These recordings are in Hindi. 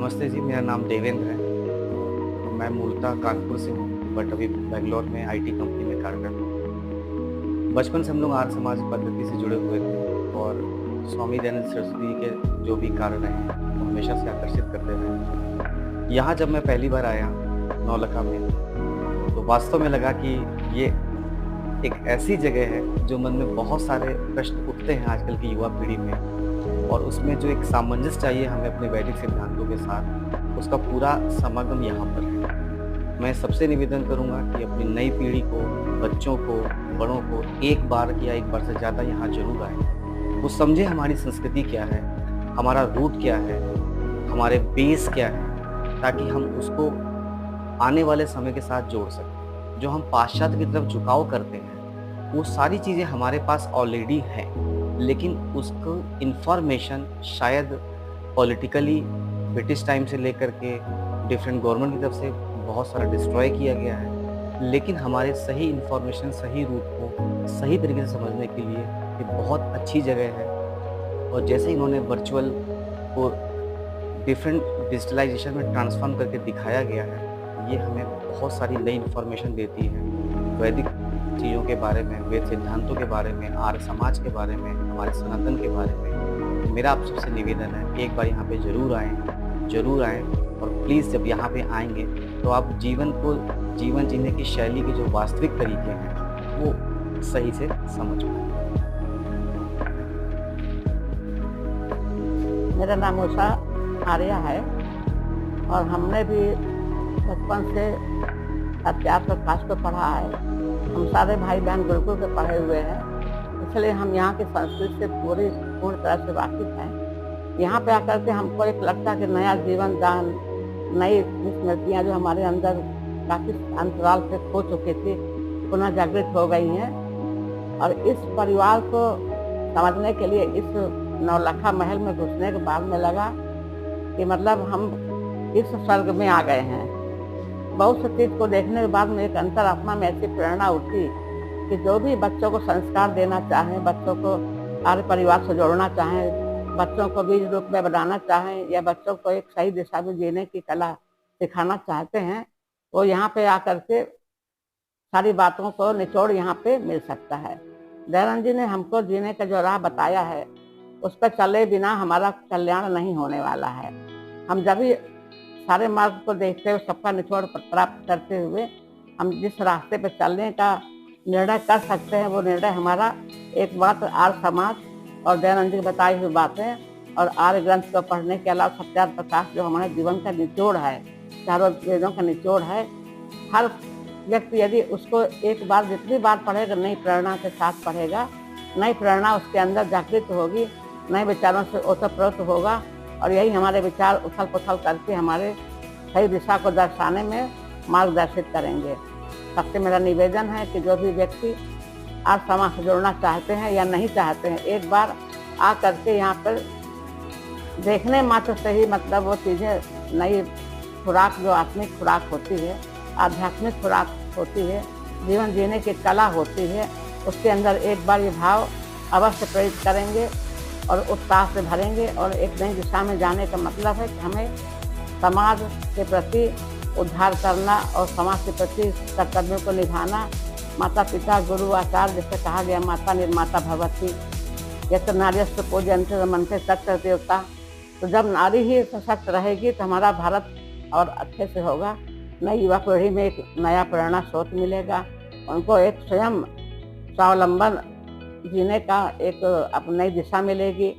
नमस्ते जी, मेरा नाम देवेंद्र है। मैं मूलतः कानपुर से हूँ, बट अभी बैंगलोर में आईटी कंपनी में कार्यरत हूँ। बचपन से हम लोग आर्य समाज पद्धति से जुड़े हुए थे और स्वामी दयानंद सरस्वती के जो भी कार्य रहे हैं वो हमेशा से आकर्षित करते रहे। यहाँ जब मैं पहली बार आया नौलखा में, तो वास्तव में लगा कि ये एक ऐसी जगह है जो मन में बहुत सारे प्रश्न उठते हैं आजकल की युवा पीढ़ी में, और उसमें जो एक सामंजस्य चाहिए हमें अपने वैदिक सिद्धांतों के साथ, उसका पूरा समागम यहाँ पर है। मैं सबसे निवेदन करूँगा कि अपनी नई पीढ़ी को, बच्चों को, बड़ों को एक बार या एक बार से ज़्यादा यहाँ जरूर आए। वो समझे हमारी संस्कृति क्या है, हमारा रूट क्या है, हमारे बेस क्या है, ताकि हम उसको आने वाले समय के साथ जोड़ सकें। जो हम पाश्चात्य की तरफ झुकाव करते हैं वो सारी चीज़ें हमारे पास ऑलरेडी हैं, लेकिन उसको इन्फॉर्मेशन शायद पॉलिटिकली ब्रिटिश टाइम से लेकर के डिफरेंट गवर्नमेंट की तरफ से बहुत सारा डिस्ट्रॉय किया गया है। लेकिन हमारे सही इन्फॉर्मेशन, सही रूट को सही तरीके से समझने के लिए ये बहुत अच्छी जगह है। और जैसे इन्होंने वर्चुअल को डिफरेंट डिजिटलाइजेशन में ट्रांसफॉर्म करके दिखाया गया है, ये हमें बहुत सारी नई इन्फॉर्मेशन देती है वैदिक चीज़ों के बारे में, वेद सिद्धांतों के बारे में, आर्य समाज के बारे में, हमारे सनातन के बारे में। मेरा आप सबसे निवेदन है, एक बार यहाँ पे ज़रूर आएँ और प्लीज़ जब यहाँ पे आएंगे तो आप जीवन जीने की शैली के जो वास्तविक तरीके हैं वो सही से समझ पाएँ। मेरा नाम उषा आर्या है और हमने भी बचपन से अध्यात्म प्रकाश को पढ़ा है। हम सारे भाई बहन गुरुकुल के पढ़े हुए हैं, इसलिए हम यहाँ की संस्कृति से पूर्ण तरह से वाकिफ हैं। यहाँ पे आकर के हमको एक लगता है कि नया जीवन दान, नई स्मृतियाँ जो हमारे अंदर काफ़ी अंतराल से खो चुकी थी, पुनः जागृत हो गई हैं। और इस परिवार को समझने के लिए इस नौलखा महल में घुसने के बाद में लगा कि मतलब हम इस स्वर्ग में आ गए हैं। बहुत सी चीज़ को देखने के बाद में एक अंतरात्मा में ऐसी प्रेरणा उठी कि जो भी बच्चों को संस्कार देना चाहें, बच्चों को आर्य परिवार से जोड़ना चाहें, बच्चों को बीज रूप में बनाना चाहें या बच्चों को एक सही दिशा में जीने की कला सिखाना चाहते हैं, वो यहाँ पे आकर के सारी बातों को निचोड़ यहाँ पे मिल सकता है। दयानंद जी ने हमको जीने का जो राह बताया है उस पर चले बिना हमारा कल्याण नहीं होने वाला है। हम जब भी सारे मार्ग को देखते हुए सबका निचोड़ प्राप्त करते हुए हम जिस रास्ते पर चलने का निर्णय कर सकते हैं, वो निर्णय हमारा एक बात आर्य समाज और दयानंद जी की बताई हुई बातें और आर्य ग्रंथ को पढ़ने के अलावा सत्यार्थ प्रकाश जो हमारे जीवन का निचोड़ है, चारों वेदों का निचोड़ है। हर व्यक्ति यदि उसको एक बार जितनी बार पढ़ेगा, नई प्रेरणा के साथ पढ़ेगा, नई प्रेरणा उसके अंदर जागृत होगी, नए विचारों से ओतप्रोत होगा और यही हमारे विचार उथल पुथल करके हमारे सही दिशा को दर्शाने में मार्गदर्शित करेंगे। सबसे मेरा निवेदन है कि जो भी व्यक्ति आर्य समाज से जुड़ना चाहते हैं या नहीं चाहते हैं, एक बार आ करके यहाँ पर देखने मात्र से ही मतलब वो चीज़ें नई खुराक जो आत्मिक खुराक होती है, आध्यात्मिक खुराक होती है, जीवन जीने की कला होती है, उसके अंदर एक बार ये भाव अवश्य प्रेरित करेंगे और उत्साह से भरेंगे। और एक नई दिशा में जाने का मतलब है कि हमें समाज के प्रति उद्धार करना और समाज के प्रति कर्तव्यों को निभाना। माता पिता गुरु आचार्य जैसे कहा गया, माता निर्माता भवती यत्र नार्यस्तु पूज्यन्ते रमन्ते तत्र देवता। तो जब नारी ही सशक्त रहेगी तो हमारा भारत और अच्छे से होगा। नई युवा पीढ़ी में एक नया प्रेरणा स्रोत मिलेगा, उनको एक स्वयं स्वावलंबन जीने का एक अपनी नई दिशा मिलेगी,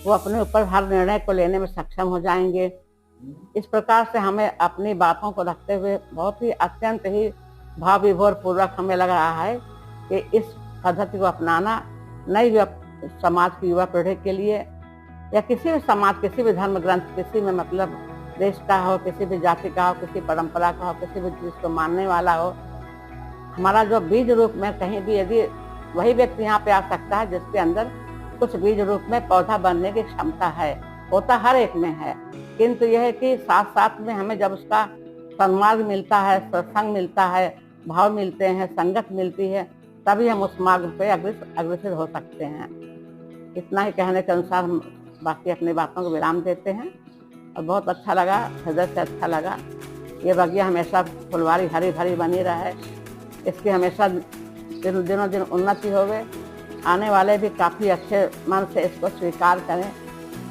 वो अपने ऊपर हर निर्णय को लेने में सक्षम हो जाएंगे। इस प्रकार से हमें अपनी बातों को रखते हुए बहुत ही अत्यंत ही भाव विभोर पूर्वक हमें लग रहा है कि इस पद्धति को अपनाना नई समाज की युवा पीढ़ी के लिए या किसी भी समाज, किसी भी धर्म ग्रंथ, किसी में मतलब देश का हो, किसी भी जाति का हो, किसी परंपरा का हो, किसी भी चीज़ को मानने वाला हो, हमारा जो बीज रूप में कहीं भी यदि वही व्यक्ति यहाँ पे आ सकता है जिसके अंदर कुछ बीज रूप में पौधा बनने की क्षमता है, होता हर एक में है। किंतु यह है कि साथ साथ में हमें जब उसका सन्मार्ग मिलता है, सत्संग मिलता है, भाव मिलते हैं, संगत मिलती है, तभी हम उस मार्ग पे अग्रसर हो सकते हैं। इतना ही कहने के अनुसार हम बाकी अपनी बातों को विराम देते हैं। और बहुत अच्छा लगा, हृदय से अच्छा लगा। ये बगिया हमेशा फुलवारी हरी भरी बनी रहे, इसकी हमेशा दिनों दिन उन्नति होवे। आने वाले भी काफ़ी अच्छे मन से इसको स्वीकार करें।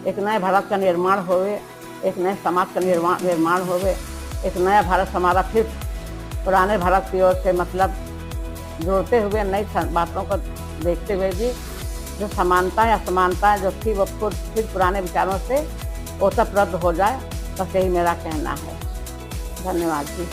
एक नए भारत का निर्माण होवे, एक नए समाज का निर्माण होवे, एक नया भारत हमारा फिर पुराने भारत की ओर से मतलब जोड़ते हुए नई बातों को देखते हुए भी जो समानता या असमानता जो थी वो फिर पुराने विचारों से ओतप्रोत हो जाए, बस यही मेरा कहना है। धन्यवाद जी।